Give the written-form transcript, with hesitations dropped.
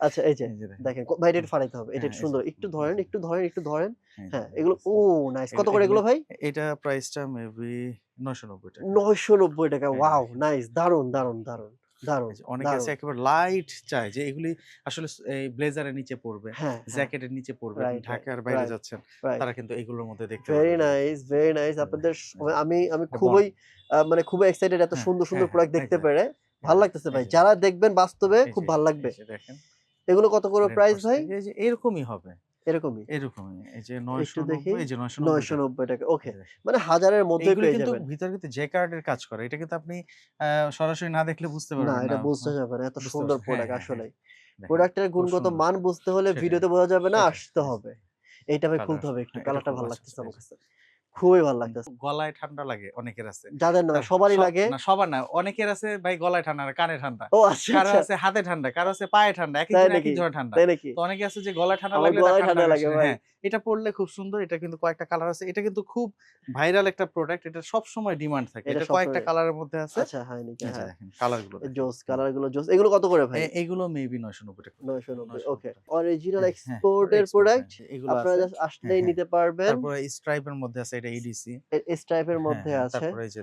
আচ্ছা এই যে এই যে দেখেন। দেখেন ভাই এটা ফাড়াইতে হবে। এটা হ্যাঁ, এই যে সুন্দর। একটু ধরেন, একটু ধরেন, একটু ধরেন। এই যে হ্যাঁ, এগুলো দেখতেছেন। নাইস। কত করে এগুলো এগুলো ভাই? এটা প্রাইসটা মেবি ৳৯৯০ ৳৯৯০ এই যে ওয়াও! দেখেন। নাইস দারুণ, হুম। দারুণ, দারুণ, দারুণ, এই যে অনেকে আছে দারুণ। একেবারে লাইট চায় যে এগুলি আসলে এই ব্লেজারের নিচে পড়বে, হ্যাঁ, হ্যাঁ। জ্যাকেটের নিচে পড়বে। আপনি রাইট, রাইট, ঢাকার বাইরে রাইট, যাচ্ছেন, রাইট। তারা কিন্তু এগুলোর মধ্যে দেখতে ভেরি পারবে যে নাইস, ভেরি নাইস। এই যে আপনাদের দেখেন, এই যে আমি এটা খুবই মানে খুবই এক্সাইটেড এত হ্যাঁ, সুন্দর, হ্যাঁ, সুন্দর হ্যাঁ, প্রোডাক্ট এই দেখতে যে পেরে। এই ভাল যে লাগতেছে এই ভাই। যে যারা দেখবেন বাস্তবে এই খুব যে ভাল এই লাগবে। যে দেখেন এগুলো কত করে প্রাইস রেনফোর্স ভাই? এই যে এরকমই হবে। এরকমই? এরকমই। এই যে একটু দেখি। ৯৯০ এই যে ৳৯৯০ ৳৯৯০ এই ওকে। যে দেখেন। মানে ১০০০ এর মধ্যেই এইগুলি পেয়ে কিন্তু যাবেন। ভিতরে কিন্তু জ্যাকার্ডের কাজ করে। এটা কিন্তু আপনি সরাসরি না দেখলে বুঝতে না, পারবেন না। এটা বোঝা যাবে না। এত বুঝতে সুন্দর পারছেন? হ্যাঁ, প্রোডাক্ট হ্যাঁ, হ্যাঁ। আসলেই। দেখেন প্রোডাক্টের খুব গুণগত সুন্দর। মান বুঝতে হলে সেটাই, ভিডিওতে বোঝা যাবে না, সেটাই। আসতে এই যে হবে। এইটা ভাই কালার খুলতে হবে একটু। হ্যাঁ, এটা কালারটা খুব ভাল আচ্ছা, লাগতেছে আচ্ছা এই আমার যে কাছে। খুবই ভাল লাগতেছে। গলায় ঠান্ডা লাগে অনেকের আছে। যাদের না তা ভাই সবারই লাগে। না সবার না। অনেকের আছে ভাই গলায় ঠান্ডা না, কানে ঠান্ডা। ও আচ্ছা, কারো আচ্ছা। আছে হাতে ঠান্ডা, কারো আছে পায়ে ঠান্ডা। তাই একেকজন একেক নাকি? ধরনের ঠান্ডা। তাই নাকি? তো অনেকে আছে যে গলায় ঠান্ডা আমার লাগলে তার গলায় ঠান্ডা ঠান্ডা লাগে আসে ভাই। হ্যাঁ, এটা পড়লে খুব সুন্দর। এটা কিন্তু কয়েকটা কালার আছে। এটা কিন্তু খুব ভাইরাল একটা প্রোডাক্ট। এটা সবসময় ডিমান্ড থাকে। এটা এটা কয়েকটা সবসময় কালারের মধ্যে আছে। আচ্ছা হয় নাকি? এই যে হ্যাঁ। দেখেন কালার গুলো দেখেন। জোস, হুম। কালার গুলো জোস। এগুলো কত করে ভাই? এগুলো মেবি ৳৯৯০ করে। ৯৯০ ওকে। ৳৯৯০ অরিজিনাল এই যে হ্যাঁ, এক্সপোর্ট এর এক্সপোর্ট হ্যাঁ, প্রোডাক্ট। এগুলো আপনারা আছে। জাস্ট হ্যাঁ, আসলেই হ্যাঁ। নিতে পারবেন। তারপরে স্ট্রাইপ এর মধ্যে আছে এটা EDC স্ট্রাইপ এর হ্যাঁ, মধ্যে হ্যাঁ। আছে। তারপরে এই যে